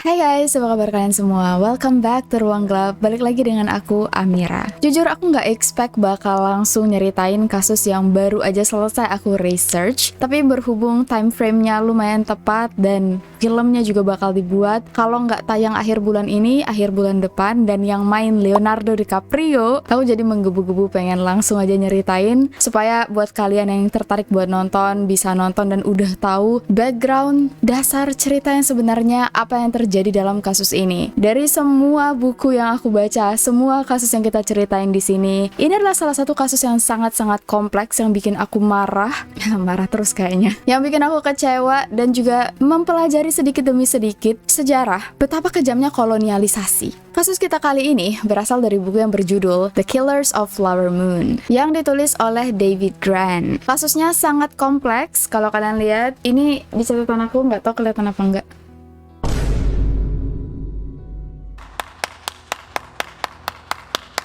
Hai guys, apa kabar kalian semua? Welcome back to Ruang Gelap. Balik lagi dengan aku, Amira. Jujur aku nggak expect bakal langsung nyeritain kasus yang baru aja selesai aku research. Tapi berhubung time frame-nya lumayan tepat dan filmnya juga bakal dibuat, kalau nggak tayang akhir bulan ini, akhir bulan depan, dan yang main Leonardo DiCaprio, aku jadi menggebu-gebu pengen langsung aja nyeritain supaya buat kalian yang tertarik buat nonton bisa nonton dan udah tahu background dasar cerita yang sebenarnya apa yang terjadi dalam kasus ini. Dari semua buku yang aku baca, semua kasus yang kita ceritain di sini, ini adalah salah satu kasus yang sangat-sangat kompleks yang bikin aku marah, marah terus kayaknya, yang bikin aku kecewa dan juga mempelajari sedikit demi sedikit sejarah betapa kejamnya kolonialisasi. Kasus kita kali ini berasal dari buku yang berjudul The Killers of Flower Moon yang ditulis oleh David Grann. Kasusnya sangat kompleks. Kalau kalian lihat, ini di catatan aku nggak tahu kelihatan apa enggak.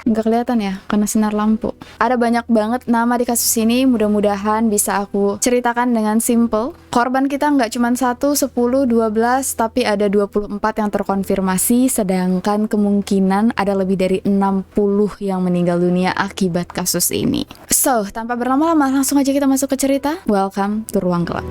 Nggak kelihatan ya, karena sinar lampu. Ada banyak banget nama di kasus ini, mudah-mudahan bisa aku ceritakan dengan simple. Korban kita nggak cuma 1, 10, 12, tapi ada 24 yang terkonfirmasi, sedangkan kemungkinan ada lebih dari 60 yang meninggal dunia akibat kasus ini. So, tanpa berlama-lama, langsung aja kita masuk ke cerita. Welcome to Ruang Gelap.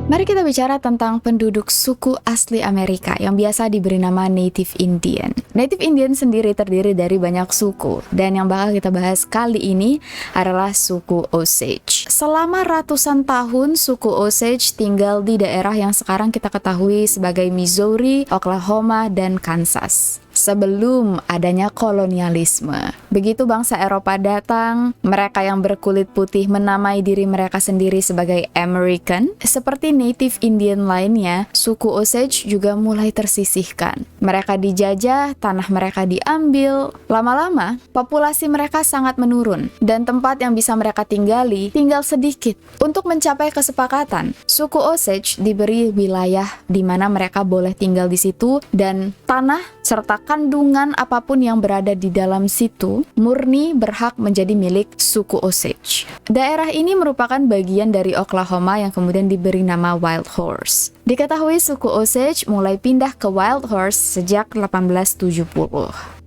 Mari kita bicara tentang penduduk suku asli Amerika yang biasa diberi nama Native Indian. Native Indian sendiri terdiri dari banyak suku, dan yang bakal kita bahas kali ini adalah suku Osage. Selama ratusan tahun, suku Osage tinggal di daerah yang sekarang kita ketahui sebagai Missouri, Oklahoma, dan Kansas. Sebelum adanya kolonialisme. Begitu bangsa Eropa datang, mereka yang berkulit putih menamai diri mereka sendiri sebagai American. Seperti Native Indian lainnya, suku Osage juga mulai tersisihkan. Mereka dijajah, tanah mereka diambil. Lama-lama, populasi mereka sangat menurun, dan tempat yang bisa mereka tinggali tinggal sedikit. Untuk mencapai kesepakatan, suku Osage diberi wilayah di mana mereka boleh tinggal di situ, dan tanah serta kandungan apapun yang berada di dalam situ murni berhak menjadi milik suku Osage. Daerah ini merupakan bagian dari Oklahoma yang kemudian diberi nama Wild Horse. Diketahui suku Osage mulai pindah ke Wild Horse sejak 1870.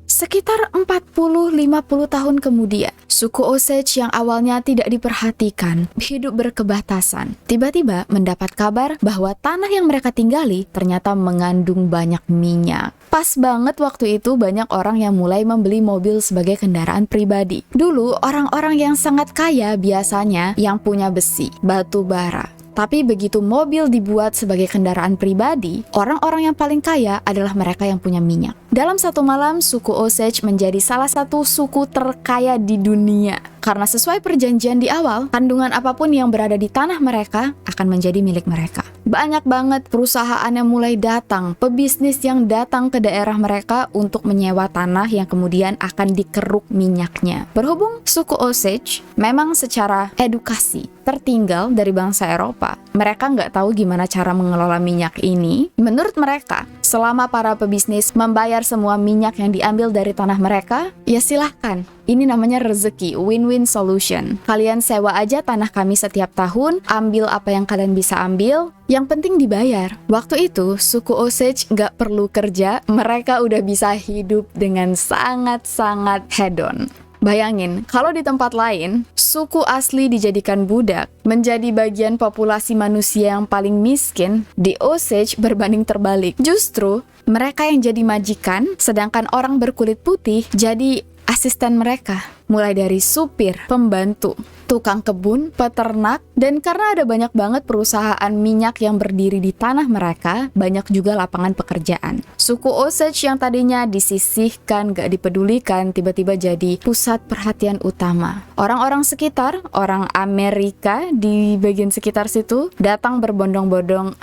Sekitar 40-50 tahun kemudian, suku Osage yang awalnya tidak diperhatikan, hidup berkebatasan, tiba-tiba mendapat kabar bahwa tanah yang mereka tinggali ternyata mengandung banyak minyak. Pas banget waktu itu banyak orang yang mulai membeli mobil sebagai kendaraan pribadi. Dulu orang-orang yang sangat kaya biasanya yang punya besi, batu bara. Tapi begitu mobil dibuat sebagai kendaraan pribadi, orang-orang yang paling kaya adalah mereka yang punya minyak. Dalam satu malam, suku Osage menjadi salah satu suku terkaya di dunia. Karena sesuai perjanjian di awal, kandungan apapun yang berada di tanah mereka akan menjadi milik mereka. Banyak banget perusahaan yang mulai datang, pebisnis yang datang ke daerah mereka untuk menyewa tanah yang kemudian akan dikeruk minyaknya. Berhubung suku Osage memang secara edukasi tertinggal dari bangsa Eropa, mereka nggak tahu gimana cara mengelola minyak ini. Menurut mereka, selama para pebisnis membayar semua minyak yang diambil dari tanah mereka, ya silahkan. Ini namanya rezeki, win-win solution. Kalian sewa aja tanah kami setiap tahun, ambil apa yang kalian bisa ambil, yang penting dibayar. Waktu itu, suku Osage nggak perlu kerja, mereka udah bisa hidup dengan sangat-sangat hedon. Bayangin, kalau di tempat lain, suku asli dijadikan budak, menjadi bagian populasi manusia yang paling miskin, di Osage berbanding terbalik. Justru, mereka yang jadi majikan, sedangkan orang berkulit putih jadi asisten mereka. Mulai dari supir, pembantu, tukang kebun, peternak, dan karena ada banyak banget perusahaan minyak yang berdiri di tanah mereka, banyak juga lapangan pekerjaan. Suku Osage yang tadinya disisihkan, gak dipedulikan, tiba-tiba jadi pusat perhatian utama. Orang-orang sekitar, orang Amerika di bagian sekitar situ, datang berbondong-bondong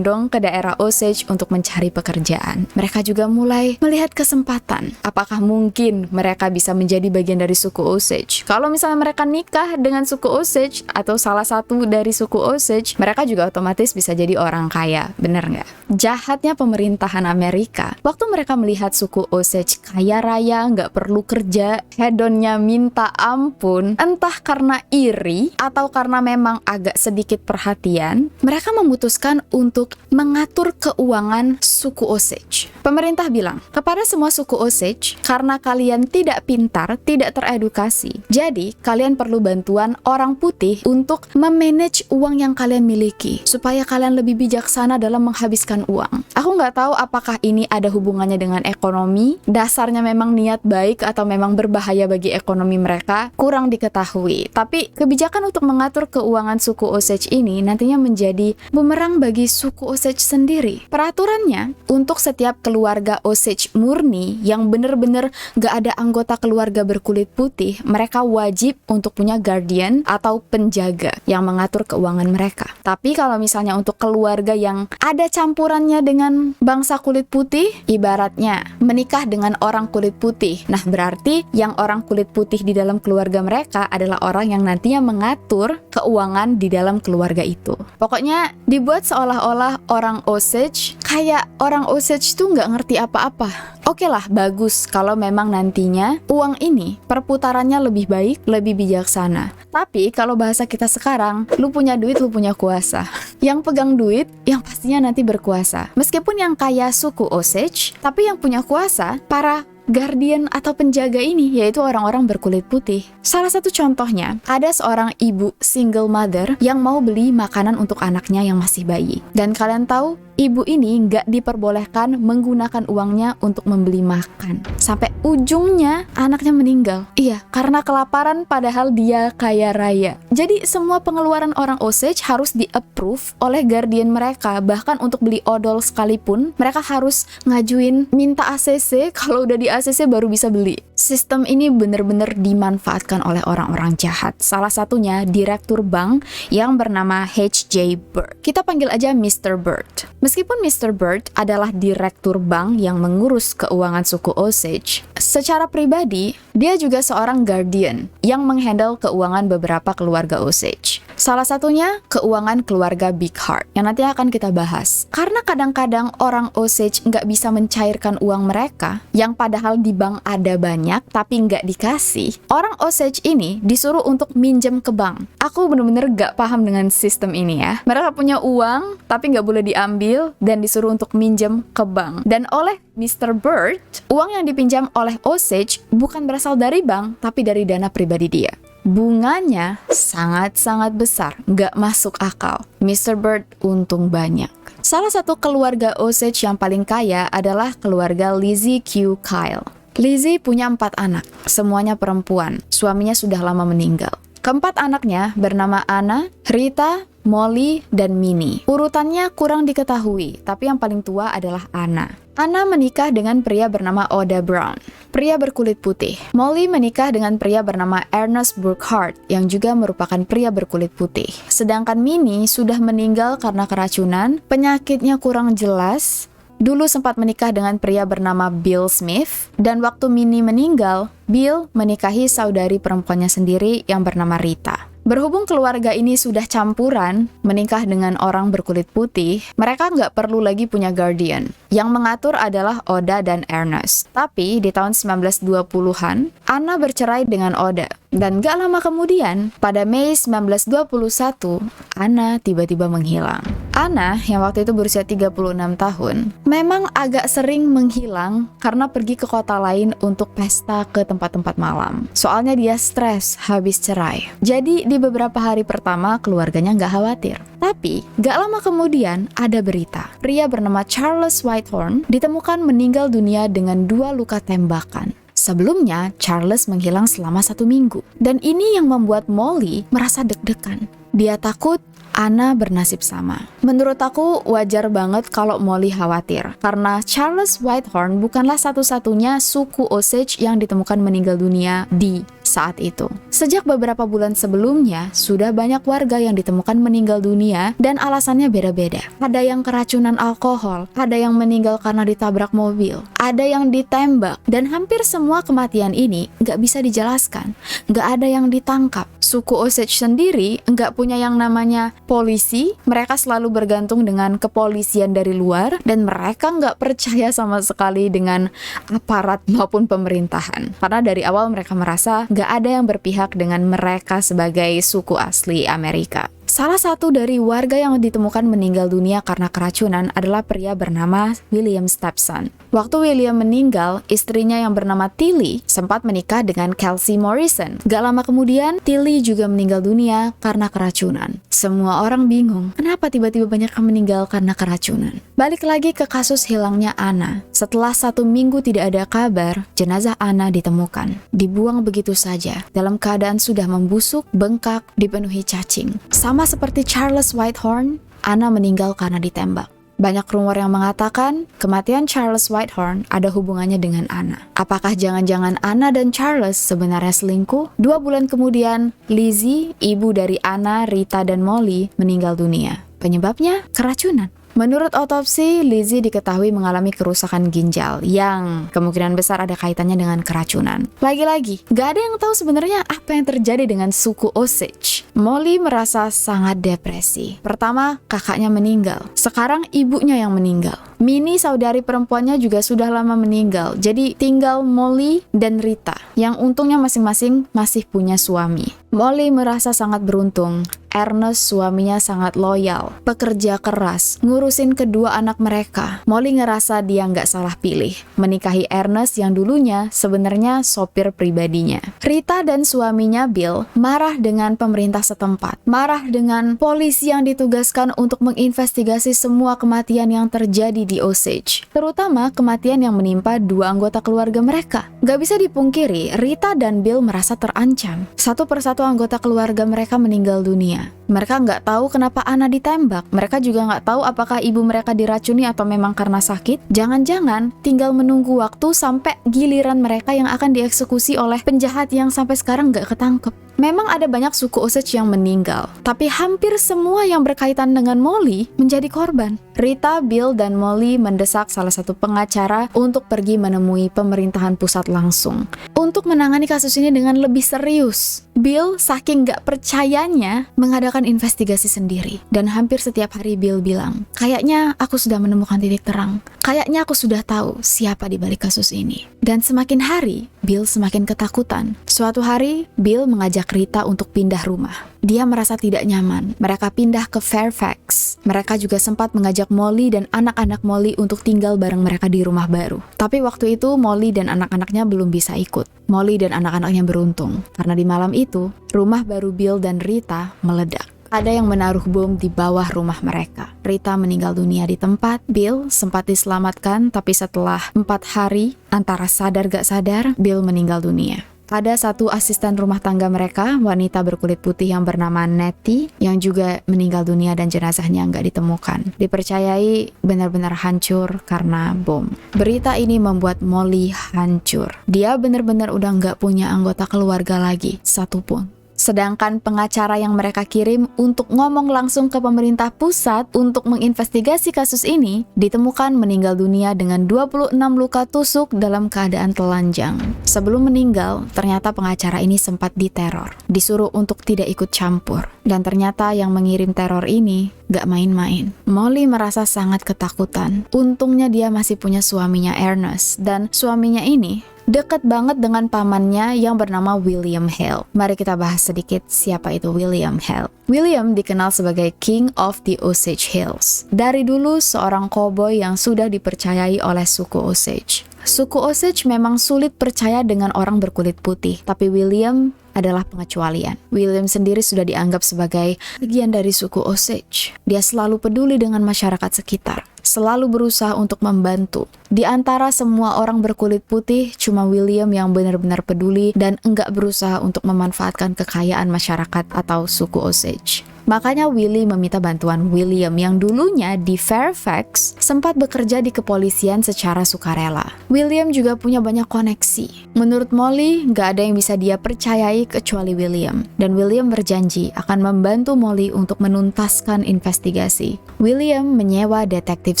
ke daerah Osage untuk mencari pekerjaan. Mereka juga mulai melihat kesempatan. Apakah mungkin mereka bisa bisa menjadi bagian dari suku Osage. Kalau misalnya mereka nikah dengan suku Osage atau salah satu dari suku Osage, mereka juga otomatis bisa jadi orang kaya. Bener nggak? Jahatnya pemerintahan Amerika, waktu mereka melihat suku Osage kaya raya, nggak perlu kerja, hedonnya minta ampun, entah karena iri atau karena memang agak sedikit perhatian, mereka memutuskan untuk mengatur keuangan suku Osage. Pemerintah bilang kepada semua suku Osage, karena kalian tidak pintar, tidak teredukasi, jadi kalian perlu bantuan orang putih untuk memanage uang yang kalian miliki, supaya kalian lebih bijaksana dalam menghabiskan uang. Aku nggak tahu apakah ini ada hubungannya dengan ekonomi, dasarnya memang niat baik atau memang berbahaya bagi ekonomi mereka, kurang diketahui. Tapi kebijakan untuk mengatur keuangan suku Osage ini nantinya menjadi bumerang bagi suku Osage sendiri. Peraturannya, untuk setiap keluarga Osage murni yang benar-benar gak ada anggota keluarga berkulit putih, mereka wajib untuk punya guardian atau penjaga yang mengatur keuangan mereka. Tapi kalau misalnya untuk keluarga yang ada campurannya dengan bangsa kulit putih, ibaratnya menikah dengan orang kulit putih, nah berarti yang orang kulit putih di dalam keluarga mereka adalah orang yang nantinya mengatur keuangan di dalam keluarga itu. Pokoknya dibuat seolah-olah orang Osage, kayak orang Osage tuh nggak ngerti apa-apa. Oke lah, bagus kalau memang nantinya uang ini perputarannya lebih baik, lebih bijaksana. Tapi kalau bahasa kita sekarang, lu punya duit, lu punya kuasa. Yang pegang duit, yang pastinya nanti berkuasa. Meskipun yang kaya suku Osage, tapi yang punya kuasa, para guardian atau penjaga ini yaitu orang-orang berkulit putih. Salah satu contohnya, ada seorang ibu single mother yang mau beli makanan untuk anaknya yang masih bayi. Dan kalian tahu, ibu ini nggak diperbolehkan menggunakan uangnya untuk membeli makan. Sampai ujungnya anaknya meninggal. Iya, karena kelaparan padahal dia kaya raya. Jadi semua pengeluaran orang Osage harus di-approve oleh guardian mereka. Bahkan untuk beli odol sekalipun, mereka harus ngajuin minta ACC, kalau udah di ACC baru bisa beli. Sistem ini benar-benar dimanfaatkan oleh orang-orang jahat. Salah satunya direktur bank yang bernama H.J. Bird. Kita panggil aja Mr. Bird. Meskipun Mr. Bird adalah direktur bank yang mengurus keuangan suku Osage, secara pribadi dia juga seorang guardian yang menghandle keuangan beberapa keluarga Osage. Salah satunya keuangan keluarga Big Heart yang nanti akan kita bahas. Karena kadang-kadang orang Osage nggak bisa mencairkan uang mereka, yang padahal di bank ada banyak tapi nggak dikasih, orang Osage ini disuruh untuk minjem ke bank. Aku bener-bener nggak paham dengan sistem ini ya. Mereka punya uang tapi nggak boleh diambil dan disuruh untuk minjem ke bank. Dan oleh Mr. Bird, uang yang dipinjam oleh Osage bukan berasal dari bank tapi dari dana pribadi dia. Bunganya sangat-sangat besar, nggak masuk akal. Mr. Bird untung banyak. Salah satu keluarga Osage yang paling kaya adalah keluarga Lizzie Q. Kyle. Lizzie punya 4 anak, semuanya perempuan. Suaminya sudah lama meninggal. Keempat anaknya bernama Anna, Rita, Molly, dan Minnie. Urutannya kurang diketahui, tapi yang paling tua adalah Anna. Anna menikah dengan pria bernama Oda Brown, pria berkulit putih. Molly menikah dengan pria bernama Ernest Burkhart, yang juga merupakan pria berkulit putih. Sedangkan Minnie sudah meninggal karena keracunan, penyakitnya kurang jelas. Dulu sempat menikah dengan pria bernama Bill Smith, dan waktu Minnie meninggal, Bill menikahi saudari perempuannya sendiri yang bernama Rita. Berhubung keluarga ini sudah campuran, menikah dengan orang berkulit putih, mereka nggak perlu lagi punya guardian. Yang mengatur adalah Oda dan Ernest. Tapi di tahun 1920-an, Anna bercerai dengan Oda. Dan gak lama kemudian, pada Mei 1921, Anna tiba-tiba menghilang. Anna, yang waktu itu berusia 36 tahun, memang agak sering menghilang karena pergi ke kota lain untuk pesta ke tempat-tempat malam. Soalnya dia stres habis cerai. Jadi di beberapa hari pertama keluarganya nggak khawatir. Tapi gak lama kemudian ada berita. Pria bernama Charles Whitehorn ditemukan meninggal dunia dengan 2 luka tembakan. Sebelumnya, Charles menghilang selama 1 minggu. Dan ini yang membuat Molly merasa deg-degan. Dia takut Anna bernasib sama. Menurut aku wajar banget kalau Molly khawatir, karena Charles Whitehorn bukanlah satu-satunya suku Osage yang ditemukan meninggal dunia di saat itu. Sejak beberapa bulan sebelumnya, sudah banyak warga yang ditemukan meninggal dunia dan alasannya beda-beda. Ada yang keracunan alkohol, ada yang meninggal karena ditabrak mobil, ada yang ditembak, dan hampir semua kematian ini nggak bisa dijelaskan. Nggak ada yang ditangkap. Suku Osage sendiri nggak punya yang namanya polisi, mereka selalu bergantung dengan kepolisian dari luar, dan mereka nggak percaya sama sekali dengan aparat maupun pemerintahan. Karena dari awal mereka merasa nggak ada yang berpihak dengan mereka sebagai suku asli Amerika. Salah satu dari warga yang ditemukan meninggal dunia karena keracunan adalah pria bernama William Stepson. Waktu William meninggal, istrinya yang bernama Tilly sempat menikah dengan Kelsey Morrison. Gak lama kemudian, Tilly juga meninggal dunia karena keracunan. Semua orang bingung, kenapa tiba-tiba banyak yang meninggal karena keracunan? Balik lagi ke kasus hilangnya Anna. Setelah 1 minggu tidak ada kabar, jenazah Anna ditemukan. Dibuang begitu saja, dalam keadaan sudah membusuk, bengkak, dipenuhi cacing. Sama seperti Charles Whitehorn, Anna meninggal karena ditembak. Banyak rumor yang mengatakan kematian Charles Whitehorn ada hubungannya dengan Anna. Apakah jangan-jangan Anna dan Charles sebenarnya selingkuh? 2 bulan kemudian, Lizzie, ibu dari Anna, Rita, dan Molly meninggal dunia. Penyebabnya keracunan. Menurut otopsi, Lizzie diketahui mengalami kerusakan ginjal yang kemungkinan besar ada kaitannya dengan keracunan. Lagi-lagi, gak ada yang tahu sebenarnya apa yang terjadi dengan suku Osage. Molly merasa sangat depresi. Pertama, kakaknya meninggal. Sekarang ibunya yang meninggal. Minnie, saudari perempuannya, juga sudah lama meninggal. Jadi tinggal Molly dan Rita, yang untungnya masing-masing masih punya suami. Molly merasa sangat beruntung. Ernest, suaminya, sangat loyal, pekerja keras, ngurusin kedua anak mereka. Molly ngerasa dia nggak salah pilih, menikahi Ernest yang dulunya sebenarnya sopir pribadinya. Rita dan suaminya Bill marah dengan pemerintah setempat, marah dengan polisi yang ditugaskan untuk menginvestigasi semua kematian yang terjadi di Osage, terutama kematian yang menimpa 2 anggota keluarga mereka. Gak bisa dipungkiri, Rita dan Bill merasa terancam. Satu persatu anggota keluarga mereka meninggal dunia. Mereka nggak tahu kenapa Anna ditembak. Mereka juga nggak tahu apakah ibu mereka diracuni atau memang karena sakit. Jangan-jangan tinggal menunggu waktu sampai giliran mereka yang akan dieksekusi oleh penjahat yang sampai sekarang nggak ketangkep. Memang ada banyak suku Osage yang meninggal, tapi hampir semua yang berkaitan dengan Molly menjadi korban. Rita, Bill, dan Molly mendesak salah satu pengacara untuk pergi menemui pemerintahan pusat langsung untuk menangani kasus ini dengan lebih serius. Bill saking gak percayanya mengadakan investigasi sendiri, dan hampir setiap hari Bill bilang, kayaknya aku sudah menemukan titik terang, kayaknya aku sudah tahu siapa di balik kasus ini. Dan semakin hari, Bill semakin ketakutan. Suatu hari, Bill mengajak Rita untuk pindah rumah. Dia merasa tidak nyaman. Mereka pindah ke Fairfax. Mereka juga sempat mengajak Molly dan anak-anak Molly untuk tinggal bareng mereka di rumah baru. Tapi waktu itu Molly dan anak-anaknya belum bisa ikut. Molly dan anak-anaknya beruntung, karena di malam itu, rumah baru Bill dan Rita meledak. Ada yang menaruh bom di bawah rumah mereka. Rita meninggal dunia di tempat. Bill sempat diselamatkan, tapi setelah 4 hari, antara sadar gak sadar, Bill meninggal dunia. Ada satu asisten rumah tangga mereka, wanita berkulit putih yang bernama Nettie, yang juga meninggal dunia dan jenazahnya nggak ditemukan. Dipercayai benar-benar hancur karena bom. Berita ini membuat Molly hancur. Dia benar-benar udah nggak punya anggota keluarga lagi, satupun. Sedangkan pengacara yang mereka kirim untuk ngomong langsung ke pemerintah pusat untuk menginvestigasi kasus ini ditemukan meninggal dunia dengan 26 luka tusuk dalam keadaan telanjang. Sebelum meninggal, ternyata pengacara ini sempat diteror, disuruh untuk tidak ikut campur. Dan ternyata yang mengirim teror ini gak main-main. Molly merasa sangat ketakutan. Untungnya dia masih punya suaminya Ernest, dan suaminya ini dekat banget dengan pamannya yang bernama William Hale. Mari kita bahas sedikit siapa itu William Hale. William dikenal sebagai King of the Osage Hills. Dari dulu seorang koboi yang sudah dipercayai oleh suku Osage. Suku Osage memang sulit percaya dengan orang berkulit putih, tapi William adalah pengecualian. William sendiri sudah dianggap sebagai bagian dari suku Osage. Dia selalu peduli dengan masyarakat sekitar, selalu berusaha untuk membantu. Di antara semua orang berkulit putih, cuma William yang benar-benar peduli dan enggak berusaha untuk memanfaatkan kekayaan masyarakat atau suku Osage. Makanya Willie meminta bantuan William yang dulunya di Fairfax sempat bekerja di kepolisian secara sukarela. William juga punya banyak koneksi. Menurut Molly, gak ada yang bisa dia percayai kecuali William. Dan William berjanji akan membantu Molly untuk menuntaskan investigasi. William menyewa detektif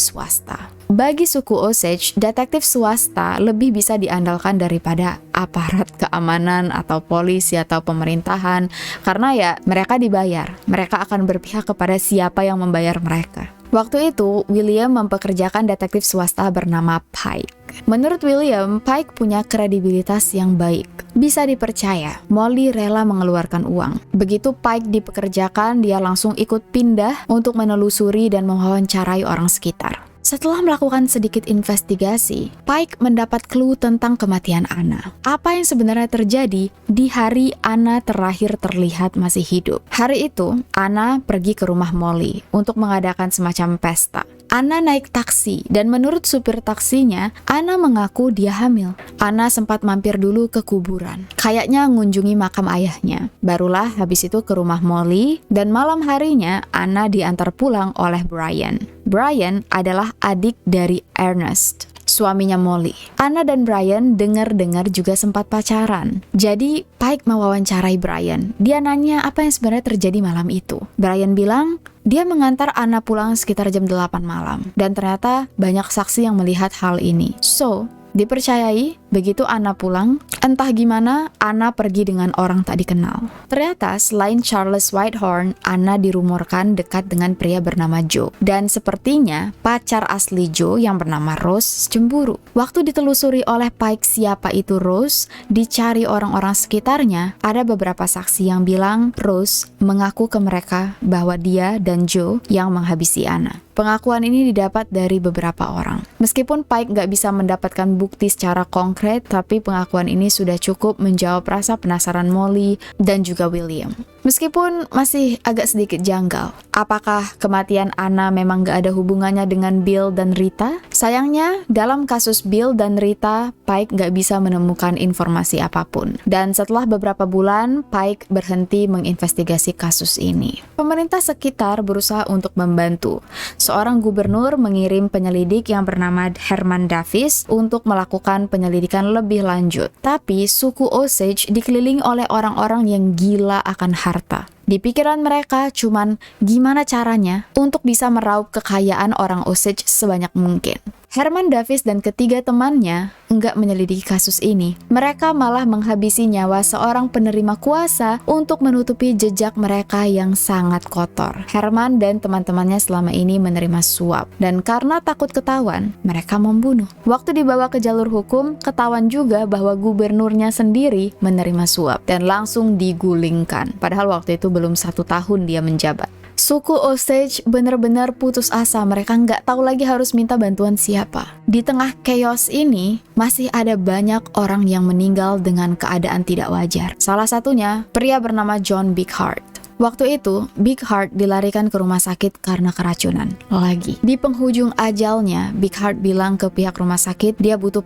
swasta. Bagi suku Osage, detektif swasta lebih bisa diandalkan daripada aparat keamanan atau polisi atau pemerintahan, karena ya mereka dibayar, mereka akan berpihak kepada siapa yang membayar mereka. Waktu itu, William mempekerjakan detektif swasta bernama Pike. Menurut William, Pike punya kredibilitas yang baik. Bisa dipercaya, Molly rela mengeluarkan uang. Begitu Pike dipekerjakan, dia langsung ikut pindah untuk menelusuri dan mewawancarai orang sekitar. Setelah melakukan sedikit investigasi, Pike mendapat clue tentang kematian Anna. Apa yang sebenarnya terjadi di hari Anna terakhir terlihat masih hidup. Hari itu, Anna pergi ke rumah Molly untuk mengadakan semacam pesta. Anna naik taksi, dan menurut supir taksinya, Anna mengaku dia hamil. Anna sempat mampir dulu ke kuburan, kayaknya mengunjungi makam ayahnya. Barulah habis itu ke rumah Molly, dan malam harinya Anna diantar pulang oleh Brian. Brian adalah adik dari Ernest, suaminya Molly. Anna dan Brian dengar-dengar juga sempat pacaran. Jadi Pike mewawancarai Brian. Dia nanya apa yang sebenarnya terjadi malam itu. Brian bilang dia mengantar Anna pulang sekitar jam 8 malam. Dan ternyata banyak saksi yang melihat hal ini. So, dipercayai, begitu Anna pulang, entah gimana Anna pergi dengan orang tak dikenal. Ternyata selain Charles Whitehorn, Anna dirumorkan dekat dengan pria bernama Joe. Dan sepertinya pacar asli Joe yang bernama Rose cemburu. Waktu ditelusuri oleh Pike siapa itu Rose, dicari orang-orang sekitarnya, ada beberapa saksi yang bilang Rose mengaku ke mereka bahwa dia dan Joe yang menghabisi Anna. Pengakuan ini didapat dari beberapa orang. Meskipun Pike nggak bisa mendapatkan bukti secara konkret, tapi pengakuan ini sudah cukup menjawab rasa penasaran Molly dan juga William. Meskipun masih agak sedikit janggal, apakah kematian Anna memang nggak ada hubungannya dengan Bill dan Rita? Sayangnya, dalam kasus Bill dan Rita, Pike nggak bisa menemukan informasi apapun. Dan setelah beberapa bulan, Pike berhenti menginvestigasi kasus ini. Pemerintah sekitar berusaha untuk membantu. Seorang gubernur mengirim penyelidik yang bernama Herman Davis untuk melakukan penyelidikan lebih lanjut. Tapi suku Osage dikelilingi oleh orang-orang yang gila akan harta. Di pikiran mereka cuman gimana caranya untuk bisa meraup kekayaan orang Osage sebanyak mungkin. Herman Davis dan ketiga temannya enggak menyelidiki kasus ini. Mereka malah menghabisi nyawa seorang penerima kuasa untuk menutupi jejak mereka yang sangat kotor. Herman dan teman-temannya selama ini menerima suap, dan karena takut ketahuan, mereka membunuh. Waktu dibawa ke jalur hukum, ketahuan juga bahwa gubernurnya sendiri menerima suap dan langsung digulingkan. Padahal waktu itu belum 1 tahun dia menjabat. Suku Osage benar-benar putus asa, mereka nggak tahu lagi harus minta bantuan siapa. Di tengah chaos ini, masih ada banyak orang yang meninggal dengan keadaan tidak wajar. Salah satunya, pria bernama John Bighart. Waktu itu, Bighart dilarikan ke rumah sakit karena keracunan. Lagi. Di penghujung ajalnya, Bighart bilang ke pihak rumah sakit dia butuh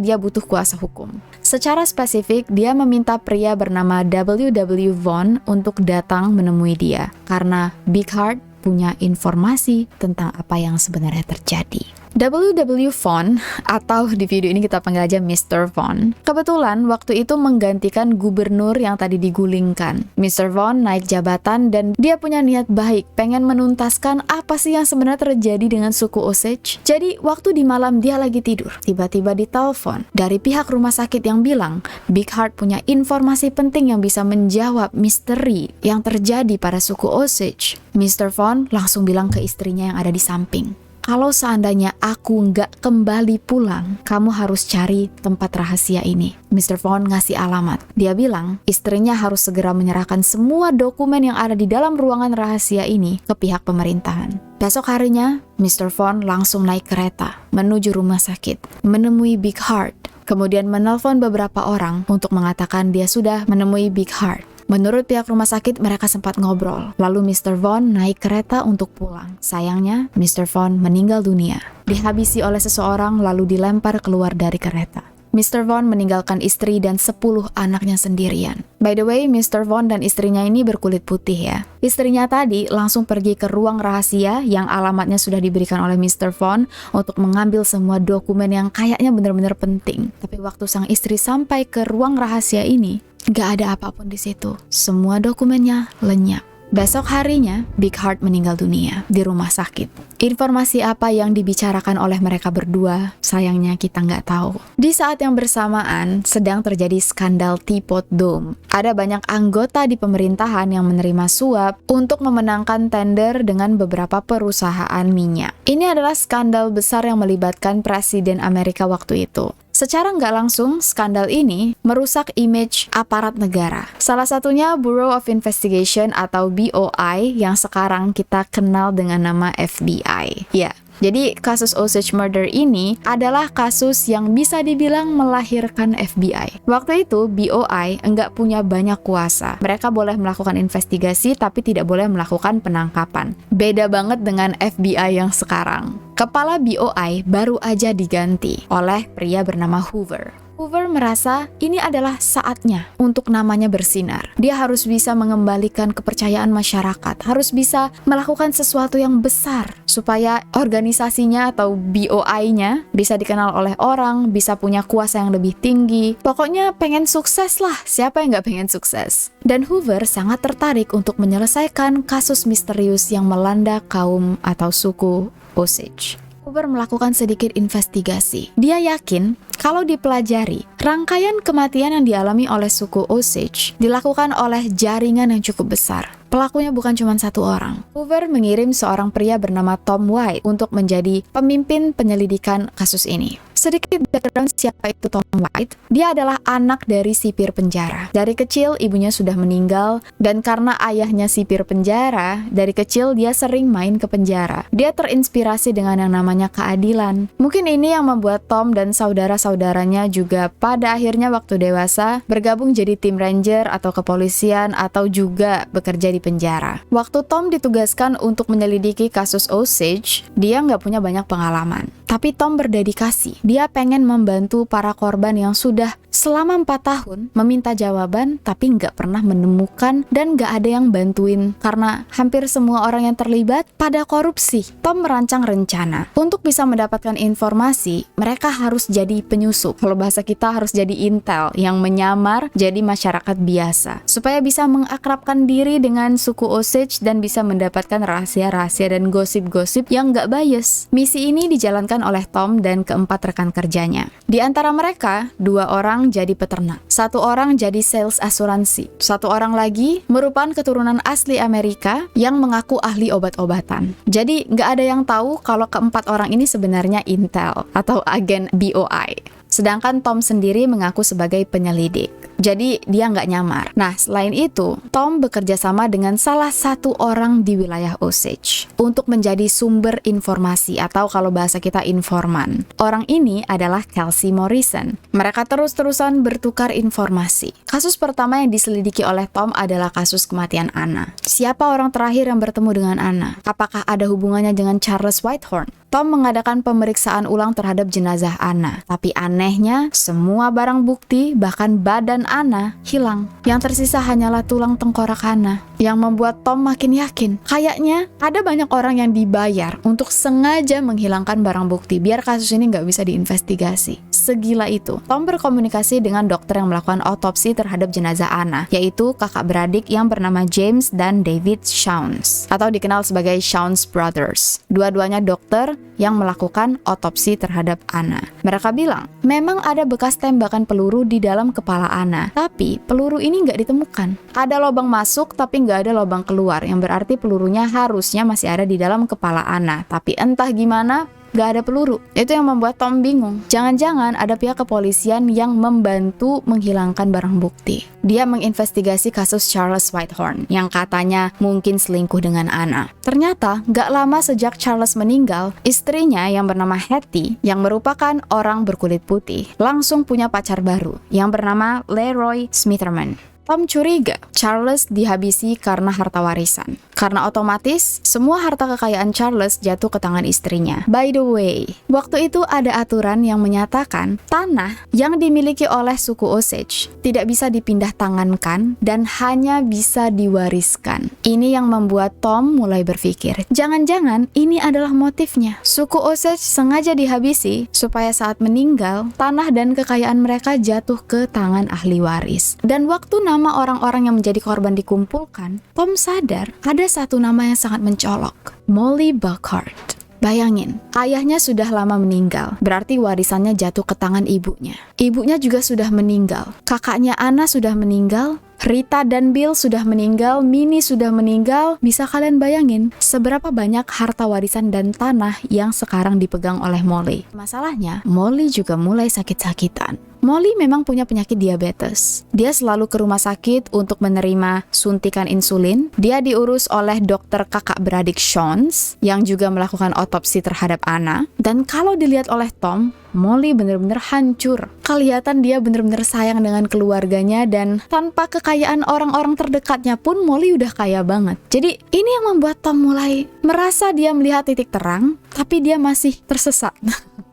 dia butuh kuasa hukum. Secara spesifik, dia meminta pria bernama W.W. Vaughn untuk datang menemui dia karena Bighart punya informasi tentang apa yang sebenarnya terjadi. W.W. Vaughn, atau di video ini kita panggil aja Mr. Vaughn, kebetulan waktu itu menggantikan gubernur yang tadi digulingkan. Mr. Vaughn naik jabatan dan dia punya niat baik, pengen menuntaskan apa sih yang sebenarnya terjadi dengan suku Osage. Jadi waktu di malam dia lagi tidur, tiba-tiba ditelepon dari pihak rumah sakit yang bilang Bighart punya informasi penting yang bisa menjawab misteri yang terjadi pada suku Osage. Mr. Vaughn langsung bilang ke istrinya yang ada di samping, kalau seandainya aku nggak kembali pulang, kamu harus cari tempat rahasia ini. Mr. Vaughn ngasih alamat. Dia bilang istrinya harus segera menyerahkan semua dokumen yang ada di dalam ruangan rahasia ini ke pihak pemerintahan. Besok harinya, Mr. Vaughn langsung naik kereta menuju rumah sakit, menemui Bighart. Kemudian menelpon beberapa orang untuk mengatakan dia sudah menemui Bighart. Menurut pihak rumah sakit, mereka sempat ngobrol. Lalu Mr. Vaughn naik kereta untuk pulang. Sayangnya, Mr. Vaughn meninggal dunia. Dihabisi oleh seseorang lalu dilempar keluar dari kereta. Mr. Von meninggalkan istri dan 10 anaknya sendirian. By the way, Mr. Von dan istrinya ini berkulit putih ya. Istrinya tadi langsung pergi ke ruang rahasia yang alamatnya sudah diberikan oleh Mr. Von untuk mengambil semua dokumen yang kayaknya benar-benar penting. Tapi waktu sang istri sampai ke ruang rahasia ini, gak ada apapun di situ. Semua dokumennya lenyap. Besok harinya, Big Heart meninggal dunia di rumah sakit. Informasi apa yang dibicarakan oleh mereka berdua, sayangnya kita nggak tahu. Di saat yang bersamaan, sedang terjadi skandal Teapot Dome. Ada banyak anggota di pemerintahan yang menerima suap untuk memenangkan tender dengan beberapa perusahaan minyak. Ini adalah skandal besar yang melibatkan Presiden Amerika waktu itu. Secara nggak langsung, skandal ini merusak image aparat negara. Salah satunya Bureau of Investigation atau BOI yang sekarang kita kenal dengan nama FBI. Ya, jadi kasus Osage Murder ini adalah kasus yang bisa dibilang melahirkan FBI. Waktu itu BOI nggak punya banyak kuasa. Mereka boleh melakukan investigasi tapi tidak boleh melakukan penangkapan. Beda banget dengan FBI yang sekarang. Kepala BOI baru aja diganti oleh pria bernama Hoover. Hoover merasa ini adalah saatnya untuk namanya bersinar. Dia harus bisa mengembalikan kepercayaan masyarakat, harus bisa melakukan sesuatu yang besar supaya organisasinya atau BOI-nya bisa dikenal oleh orang, bisa punya kuasa yang lebih tinggi. Pokoknya pengen sukses lah, siapa yang nggak pengen sukses? Dan Hoover sangat tertarik untuk menyelesaikan kasus misterius yang melanda kaum atau suku Osage. Hoover melakukan sedikit investigasi. Dia yakin kalau dipelajari, rangkaian kematian yang dialami oleh suku Osage dilakukan oleh jaringan yang cukup besar. Pelakunya bukan cuma satu orang. Hoover mengirim seorang pria bernama Tom White untuk menjadi pemimpin penyelidikan kasus ini. Sedikit background siapa itu Tom White. Dia adalah anak dari sipir penjara. Dari kecil ibunya sudah meninggal, dan karena ayahnya sipir penjara, dari kecil dia sering main ke penjara. Dia terinspirasi dengan yang namanya keadilan. Mungkin ini yang membuat Tom dan saudara-saudaranya juga pada akhirnya waktu dewasa bergabung jadi tim ranger atau kepolisian atau juga bekerja di penjara. Waktu Tom ditugaskan untuk menyelidiki kasus Osage, dia nggak punya banyak pengalaman. Tapi Tom berdedikasi. Dia pengen membantu para korban yang sudah selama 4 tahun meminta jawaban tapi nggak pernah menemukan dan nggak ada yang bantuin karena hampir semua orang yang terlibat pada korupsi. Tom merancang rencana. Untuk bisa mendapatkan informasi, mereka harus jadi penyusup. Kalau bahasa kita harus jadi intel yang menyamar jadi masyarakat biasa. Supaya bisa mengakrabkan diri dengan suku Osage dan bisa mendapatkan rahasia-rahasia dan gosip-gosip yang nggak bias. Misi ini dijalankan oleh Tom dan keempat rekan kerjanya. Di antara mereka, 2 orang jadi peternak, 1 orang jadi sales asuransi, 1 orang lagi merupakan keturunan asli Amerika yang mengaku ahli obat-obatan. Jadi nggak ada yang tahu kalau keempat orang ini sebenarnya intel atau agen BOI. Sedangkan Tom sendiri mengaku sebagai penyelidik. Jadi dia nggak nyamar. Nah, selain itu, Tom bekerja sama dengan salah satu orang di wilayah Osage untuk menjadi sumber informasi atau kalau bahasa kita informan. Orang ini adalah Kelsey Morrison. Mereka terus-terusan bertukar informasi. Kasus pertama yang diselidiki oleh Tom adalah kasus kematian Anna. Siapa orang terakhir yang bertemu dengan Anna? Apakah ada hubungannya dengan Charles Whitehorn? Tom mengadakan pemeriksaan ulang terhadap jenazah Anna. Tapi anehnya, semua barang bukti, bahkan badan Anna, hilang. Yang tersisa hanyalah tulang tengkorak Anna. Yang membuat Tom makin yakin. Kayaknya ada banyak orang yang dibayar untuk sengaja menghilangkan barang bukti, biar kasus ini nggak bisa diinvestigasi. Segila itu. Tom berkomunikasi dengan dokter yang melakukan otopsi terhadap jenazah Anna, yaitu kakak beradik yang bernama James dan David Shounds, atau dikenal sebagai Shounds Brothers. Dua-duanya dokter yang melakukan otopsi terhadap Anna. Mereka bilang, memang ada bekas tembakan peluru di dalam kepala Anna, tapi peluru ini nggak ditemukan. Ada lubang masuk, tapi nggak ada lubang keluar, yang berarti pelurunya harusnya masih ada di dalam kepala Anna. Tapi entah gimana, gak ada peluru. Itu yang membuat Tom bingung. Jangan-jangan ada pihak kepolisian yang membantu menghilangkan barang bukti. Dia menginvestigasi kasus Charles Whitehorn yang katanya mungkin selingkuh dengan Anna. Ternyata gak lama sejak Charles meninggal, istrinya yang bernama Hattie, yang merupakan orang berkulit putih, langsung punya pacar baru yang bernama Leroy Smitherman. Tom curiga Charles dihabisi karena harta warisan. karena otomatis semua harta kekayaan Charles jatuh ke tangan istrinya. By the way, waktu itu ada aturan yang menyatakan tanah yang dimiliki oleh suku Osage tidak bisa dipindah tangankan dan hanya bisa diwariskan. Ini yang membuat Tom mulai berpikir, jangan-jangan ini adalah motifnya. Suku Osage sengaja dihabisi supaya saat meninggal, tanah dan kekayaan mereka jatuh ke tangan ahli waris. Dan waktu nama orang-orang yang menjadi korban dikumpulkan, Tom sadar ada satu nama yang sangat mencolok, Molly Burkhart. Bayangin, ayahnya sudah lama meninggal, berarti warisannya jatuh ke tangan ibunya. Ibunya juga sudah meninggal, kakaknya Anna sudah meninggal, Rita dan Bill sudah meninggal, Minnie sudah meninggal. Bisa kalian bayangin seberapa banyak harta warisan dan tanah yang sekarang dipegang oleh Molly. Masalahnya, Molly juga mulai sakit-sakitan. Molly memang punya penyakit diabetes. Dia selalu ke rumah sakit untuk menerima suntikan insulin. Dia diurus oleh dokter kakak beradik Shons yang juga melakukan otopsi terhadap Anna. Dan kalau dilihat oleh Tom, Molly benar-benar hancur. Kelihatan dia benar-benar sayang dengan keluarganya dan tanpa kekayaan orang-orang terdekatnya pun Molly udah kaya banget. Jadi ini yang membuat Tom mulai merasa dia melihat titik terang, tapi dia masih tersesat.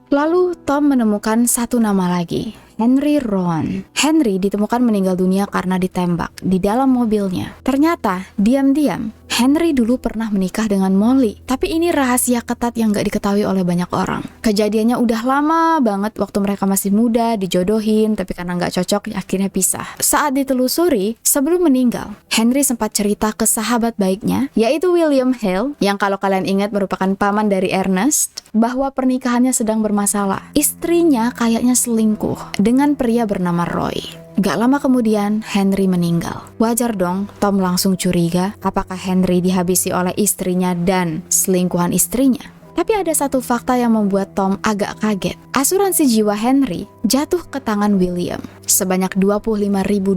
Lalu Tom menemukan satu nama lagi, Henry Rowan. Henry ditemukan meninggal dunia karena ditembak di dalam mobilnya. Ternyata, diam-diam, Henry dulu pernah menikah dengan Molly. Tapi ini rahasia ketat yang gak diketahui oleh banyak orang. Kejadiannya udah lama banget waktu mereka masih muda, dijodohin, tapi karena gak cocok, akhirnya pisah. Saat ditelusuri, sebelum meninggal, Henry sempat cerita ke sahabat baiknya, yaitu William Hale, yang kalau kalian ingat merupakan paman dari Ernest, bahwa pernikahannya sedang bermasalah. Istrinya kayaknya selingkuh dengan pria bernama Roy. Gak lama kemudian, Henry meninggal. Wajar dong, Tom langsung curiga apakah Henry dihabisi oleh istrinya dan selingkuhan istrinya. Tapi ada satu fakta yang membuat Tom agak kaget. Asuransi jiwa Henry jatuh ke tangan William sebanyak $25.000.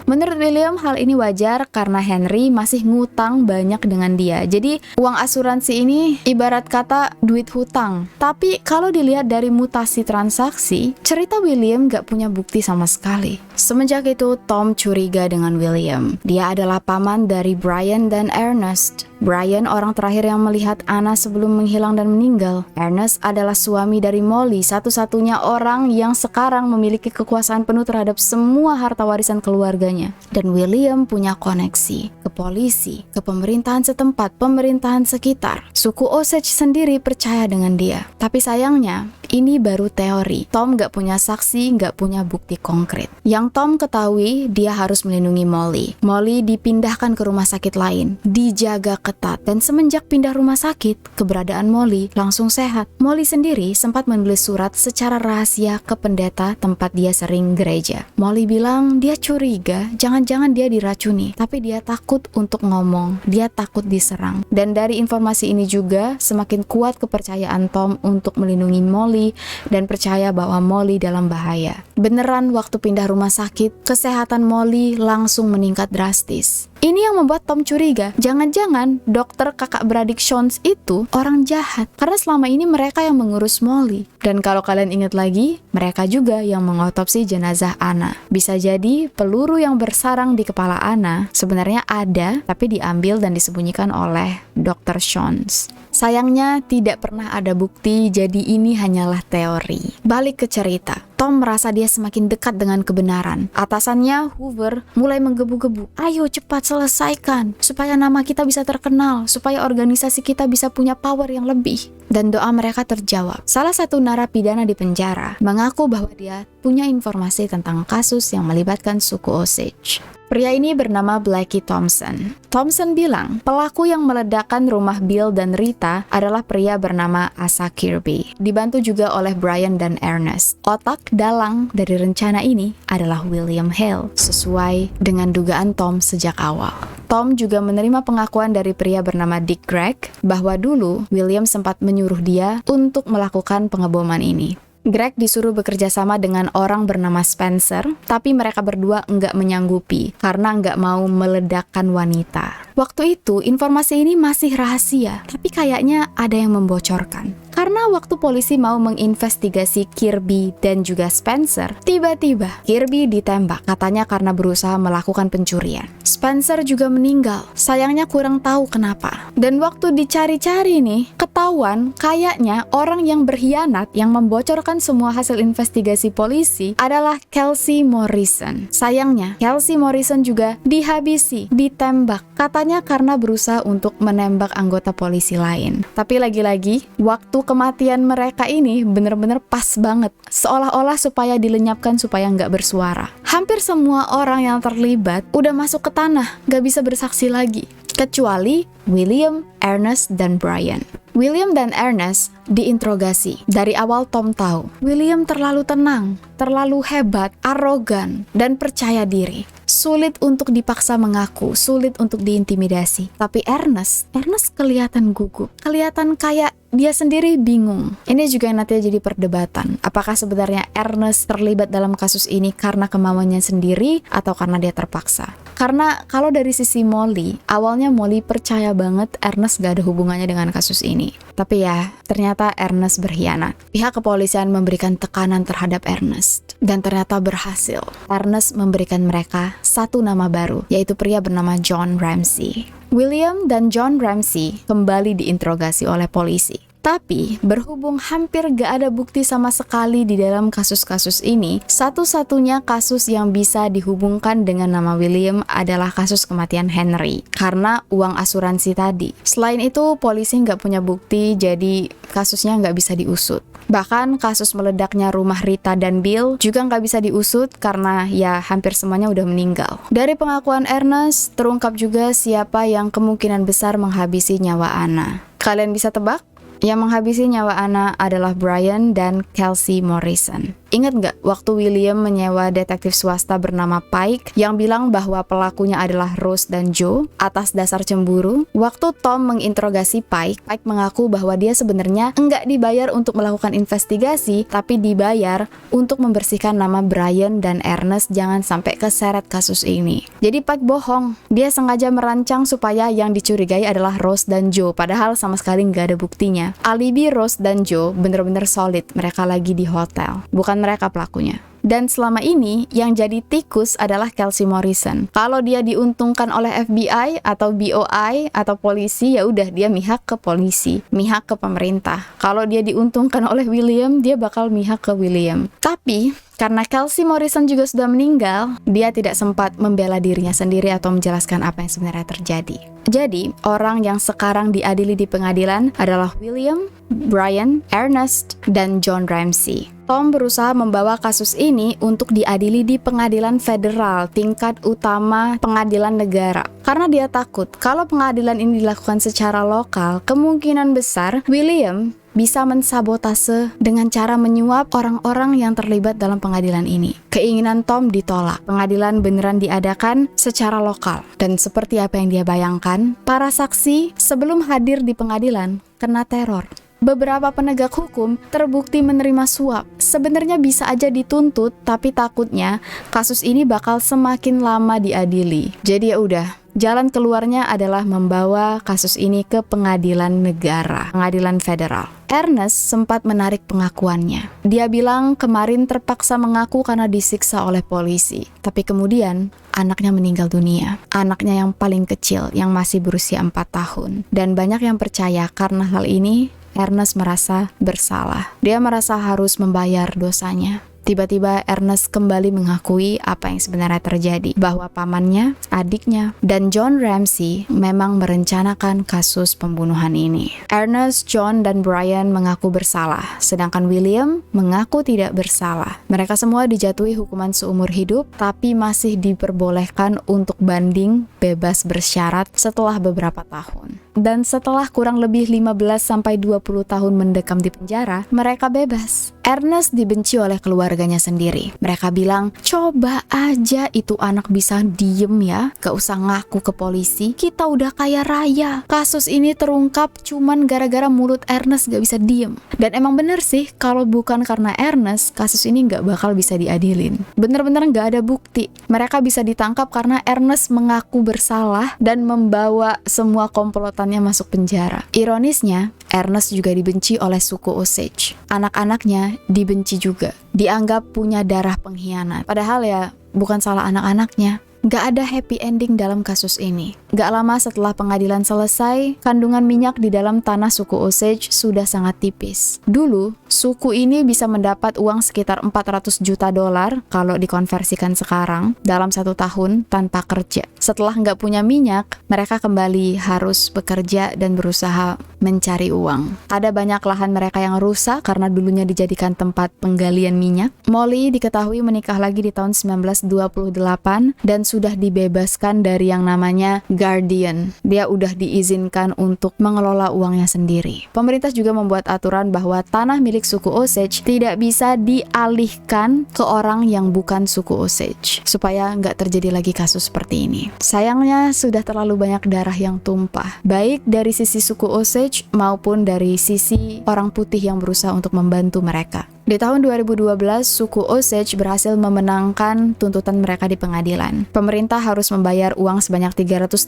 Menurut William, hal ini wajar karena Henry masih ngutang banyak dengan dia. Jadi, uang asuransi ini ibarat kata duit hutang. Tapi kalau dilihat dari mutasi transaksi, cerita William gak punya bukti sama sekali. Semenjak itu, Tom curiga dengan William. Dia adalah paman dari Brian dan Ernest. Brian orang terakhir yang melihat Anna sebelum menghilang dan meninggal. Ernest adalah suami dari Molly, satu-satunya orang yang sekarang memiliki kekuasaan penuh terhadap semua harta warisan keluarganya. Dan William punya koneksi ke polisi, ke pemerintahan setempat, pemerintahan sekitar. Suku Osage sendiri percaya dengan dia. Tapi sayangnya, ini baru teori. Tom gak punya saksi, gak punya bukti konkret. Yang Tom ketahui, dia harus melindungi Molly. Molly dipindahkan ke rumah sakit lain, dijaga ketat. Dan semenjak pindah rumah sakit, keberadaan Molly langsung sehat. Molly sendiri sempat menulis surat secara rahasia ke pendeta tempat dia sering gereja. Molly bilang dia curiga, jangan-jangan dia diracuni. Tapi dia takut untuk ngomong, dia takut diserang. Dan dari informasi ini juga, semakin kuat kepercayaan Tom untuk melindungi Molly dan percaya bahwa Molly dalam bahaya. Beneran waktu pindah rumah sakit, kesehatan Molly langsung meningkat drastis. Ini yang membuat Tom curiga, jangan-jangan dokter kakak beradik Shons itu orang jahat. Karena selama ini mereka yang mengurus Molly. Dan kalau kalian ingat lagi, mereka juga yang mengotopsi jenazah Anna. Bisa jadi peluru yang bersarang di kepala Anna sebenarnya ada, tapi diambil dan disembunyikan oleh dokter Shons. Sayangnya tidak pernah ada bukti, jadi ini hanyalah teori. Balik ke cerita, Tom merasa dia semakin dekat dengan kebenaran. Atasannya, Hoover, mulai menggebu-gebu. Ayo cepat selesaikan, supaya nama kita bisa terkenal, supaya organisasi kita bisa punya power yang lebih. Dan doa mereka terjawab. Salah satu narapidana di penjara mengaku bahwa dia punya informasi tentang kasus yang melibatkan suku Osage. Pria ini bernama Blackie Thompson. Thompson bilang, pelaku yang meledakkan rumah Bill dan Rita adalah pria bernama Asa Kirby. Dibantu juga oleh Brian dan Ernest. Otak dalang dari rencana ini adalah William Hale, sesuai dengan dugaan Tom sejak awal. Tom juga menerima pengakuan dari pria bernama Dick Gregg bahwa dulu William sempat menyuruh dia untuk melakukan pengeboman ini. Greg disuruh bekerja sama dengan orang bernama Spencer, tapi mereka berdua enggak menyanggupi karena enggak mau meledakkan wanita. Waktu itu informasi ini masih rahasia, tapi kayaknya ada yang membocorkan. Karena waktu polisi mau menginvestigasi Kirby dan juga Spencer, tiba-tiba Kirby ditembak, katanya karena berusaha melakukan pencurian. Spencer juga meninggal. Sayangnya kurang tahu kenapa. Dan waktu dicari-cari nih, ketahuan kayaknya orang yang berkhianat yang membocorkan semua hasil investigasi polisi adalah Kelsey Morrison. Sayangnya, Kelsey Morrison juga dihabisi, ditembak. Katanya karena berusaha untuk menembak anggota polisi lain. Tapi lagi-lagi, waktu kematian mereka ini bener-bener pas banget. Seolah-olah supaya dilenyapkan supaya nggak bersuara. Hampir semua orang yang terlibat udah masuk ke tanah, nggak bisa bersaksi lagi. Kecuali William, Ernest, dan Brian. William dan Ernest diinterogasi. Dari awal Tom tahu, William terlalu tenang, terlalu hebat, arogan, dan percaya diri. Sulit untuk dipaksa mengaku, sulit untuk diintimidasi. Tapi Ernest kelihatan gugup, kelihatan kayak dia sendiri bingung. Ini juga yang nanti jadi perdebatan. Apakah sebenarnya Ernest terlibat dalam kasus ini karena kemauannya sendiri atau karena dia terpaksa? Karena kalau dari sisi Molly, awalnya Molly percaya banget Ernest gak ada hubungannya dengan kasus ini. Tapi ya, ternyata Ernest berkhianat. Pihak kepolisian memberikan tekanan terhadap Ernest. Dan ternyata berhasil. Ernest memberikan mereka satu nama baru, yaitu pria bernama John Ramsey. William dan John Ramsey kembali diinterogasi oleh polisi. Tapi, berhubung hampir gak ada bukti sama sekali di dalam kasus-kasus ini, satu-satunya kasus yang bisa dihubungkan dengan nama William adalah kasus kematian Henry, karena uang asuransi tadi. Selain itu, polisi gak punya bukti, jadi kasusnya gak bisa diusut. Bahkan kasus meledaknya rumah Rita dan Bill juga nggak bisa diusut karena ya hampir semuanya udah meninggal. Dari pengakuan Ernest, terungkap juga siapa yang kemungkinan besar menghabisi nyawa Anna. Kalian bisa tebak? Yang menghabisi nyawa Anna adalah Brian dan Kelsey Morrison. Ingat nggak waktu William menyewa detektif swasta bernama Pike yang bilang bahwa pelakunya adalah Rose dan Joe atas dasar cemburu? Waktu Tom menginterogasi Pike mengaku bahwa dia sebenarnya nggak dibayar untuk melakukan investigasi, tapi dibayar untuk membersihkan nama Brian dan Ernest jangan sampai keseret kasus ini. Jadi Pike bohong, dia sengaja merancang supaya yang dicurigai adalah Rose dan Joe, padahal sama sekali nggak ada buktinya. Alibi Rose dan Joe bener-bener solid, mereka lagi di hotel, bukan mereka pelakunya. Dan selama ini yang jadi tikus adalah Kelsey Morrison. Kalau dia diuntungkan oleh FBI atau BOI atau polisi, ya udah dia mihak ke polisi, mihak ke pemerintah. Kalau dia diuntungkan oleh William, dia bakal mihak ke William. Tapi karena Kelsey Morrison juga sudah meninggal, dia tidak sempat membela dirinya sendiri atau menjelaskan apa yang sebenarnya terjadi. Jadi, orang yang sekarang diadili di pengadilan adalah William, Brian, Ernest, dan John Ramsey. Tom berusaha membawa kasus ini untuk diadili di pengadilan federal tingkat utama pengadilan negara. Karena dia takut kalau pengadilan ini dilakukan secara lokal, kemungkinan besar William bisa mensabotase dengan cara menyuap orang-orang yang terlibat dalam pengadilan ini. Keinginan Tom ditolak. Pengadilan beneran diadakan secara lokal. Dan seperti apa yang dia bayangkan, para saksi sebelum hadir di pengadilan kena teror. Beberapa penegak hukum terbukti menerima suap. Sebenarnya bisa aja dituntut, tapi takutnya kasus ini bakal semakin lama diadili. Jadi ya udah, jalan keluarnya adalah membawa kasus ini ke pengadilan negara, pengadilan federal. Ernest sempat menarik pengakuannya. Dia bilang kemarin terpaksa mengaku karena disiksa oleh polisi. Tapi kemudian anaknya meninggal dunia. Anaknya yang paling kecil, yang masih berusia 4 tahun. Dan banyak yang percaya karena hal ini Ernest merasa bersalah. Dia merasa harus membayar dosanya. Tiba-tiba Ernest kembali mengakui apa yang sebenarnya terjadi, bahwa pamannya, adiknya, dan John Ramsey memang merencanakan kasus pembunuhan ini. Ernest, John, dan Brian mengaku bersalah, sedangkan William mengaku tidak bersalah. Mereka semua dijatuhi hukuman seumur hidup, tapi masih diperbolehkan untuk banding bebas bersyarat setelah beberapa tahun. Dan setelah kurang lebih 15-20 tahun mendekam di penjara, mereka bebas. Ernest dibenci oleh keluarganya sendiri. Mereka bilang, coba aja itu anak bisa diem ya, gak usah ngaku ke polisi, kita udah kaya raya. Kasus ini terungkap cuman gara-gara mulut Ernest gak bisa diem. Dan emang bener sih, kalau bukan karena Ernest, kasus ini gak bakal bisa diadilin. Bener-bener gak ada bukti. Mereka bisa ditangkap karena Ernest mengaku bersalah dan membawa semua komplotannya masuk penjara. Ironisnya, Ernest juga dibenci oleh suku Osage. Anak-anaknya dibenci juga. Dianggap punya darah pengkhianat. Padahal ya bukan salah anak-anaknya. Gak ada happy ending dalam kasus ini. Gak lama setelah pengadilan selesai, kandungan minyak di dalam tanah suku Osage sudah sangat tipis. Dulu, suku ini bisa mendapat uang sekitar 400 juta dolar kalau dikonversikan sekarang dalam 1 tahun tanpa kerja. Setelah nggak punya minyak, mereka kembali harus bekerja dan berusaha mencari uang. Ada banyak lahan mereka yang rusak karena dulunya dijadikan tempat penggalian minyak. Molly diketahui menikah lagi di tahun 1928 dan sudah dibebaskan dari yang namanya guardian. Dia udah diizinkan untuk mengelola uangnya sendiri. Pemerintah juga membuat aturan bahwa tanah milik suku Osage tidak bisa dialihkan ke orang yang bukan suku Osage, supaya nggak terjadi lagi kasus seperti ini. Sayangnya sudah terlalu banyak darah yang tumpah, baik dari sisi suku Osage maupun dari sisi orang putih yang berusaha untuk membantu mereka. Di tahun 2012, suku Osage berhasil memenangkan tuntutan mereka di pengadilan. Pemerintah harus membayar uang sebanyak 380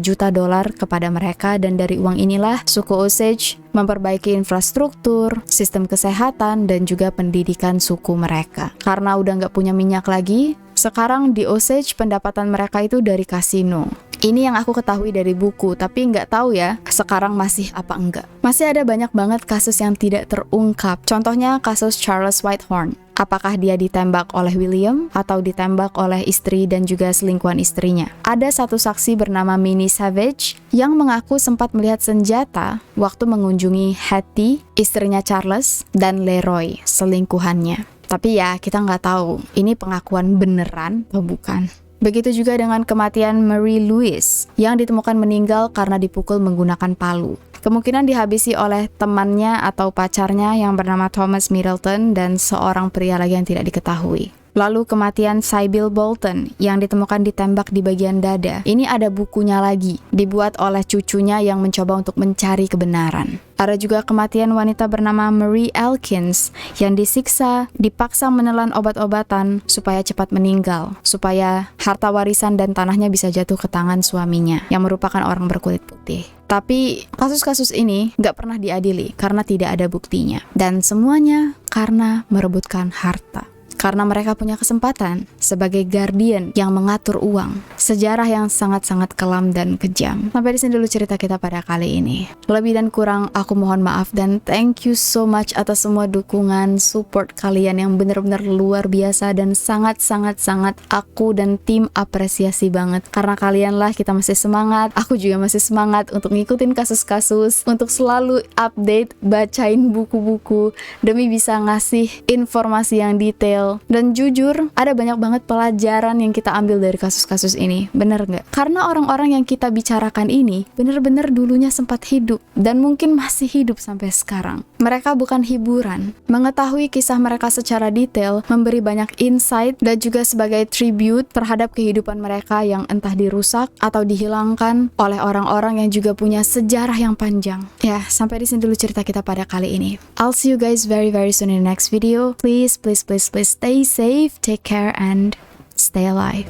juta dolar kepada mereka, dan dari uang inilah suku Osage memperbaiki infrastruktur, sistem kesehatan, dan juga pendidikan suku mereka. Karena udah nggak punya minyak lagi, sekarang di Osage pendapatan mereka itu dari kasino. Ini yang aku ketahui dari buku, tapi nggak tahu ya sekarang masih apa enggak. Masih ada banyak banget kasus yang tidak terungkap. Contohnya kasus Charles Whitehorn. Apakah dia ditembak oleh William atau ditembak oleh istri dan juga selingkuhan istrinya? Ada satu saksi bernama Minnie Savage yang mengaku sempat melihat senjata waktu mengunjungi Hattie, istrinya Charles, dan Leroy, selingkuhannya. Tapi ya, kita nggak tahu ini pengakuan beneran atau bukan. Begitu juga dengan kematian Mary Louise yang ditemukan meninggal karena dipukul menggunakan palu. Kemungkinan dihabisi oleh temannya atau pacarnya yang bernama Thomas Middleton dan seorang pria lagi yang tidak diketahui. Lalu kematian Sybil Bolton yang ditemukan ditembak di bagian dada. Ini ada bukunya lagi, dibuat oleh cucunya yang mencoba untuk mencari kebenaran. Ada juga kematian wanita bernama Marie Elkins yang disiksa, dipaksa menelan obat-obatan supaya cepat meninggal, supaya harta warisan dan tanahnya bisa jatuh ke tangan suaminya yang merupakan orang berkulit putih. Tapi kasus-kasus ini nggak pernah diadili karena tidak ada buktinya. Dan semuanya karena merebutkan harta. Karena mereka punya kesempatan sebagai guardian yang mengatur uang. Sejarah yang sangat-sangat kelam dan kejam. Sampai di sini dulu cerita kita pada kali ini. Lebih dan kurang aku mohon maaf, dan thank you so much atas semua dukungan, support kalian yang benar-benar luar biasa dan sangat-sangat aku dan tim apresiasi banget. Karena kalianlah kita masih semangat, aku juga masih semangat untuk ngikutin kasus-kasus, untuk selalu update, bacain buku-buku demi bisa ngasih informasi yang detail. Dan jujur, ada banyak banget pelajaran yang kita ambil dari kasus-kasus ini. Bener nggak? Karena orang-orang yang kita bicarakan ini bener-bener dulunya sempat hidup dan mungkin masih hidup sampai sekarang. Mereka bukan hiburan. Mengetahui kisah mereka secara detail memberi banyak insight dan juga sebagai tribute terhadap kehidupan mereka yang entah dirusak atau dihilangkan oleh orang-orang yang juga punya sejarah yang panjang. Ya, sampai di sini dulu cerita kita pada kali ini. I'll see you guys very soon in the next video. Please stay safe, take care, and stay alive.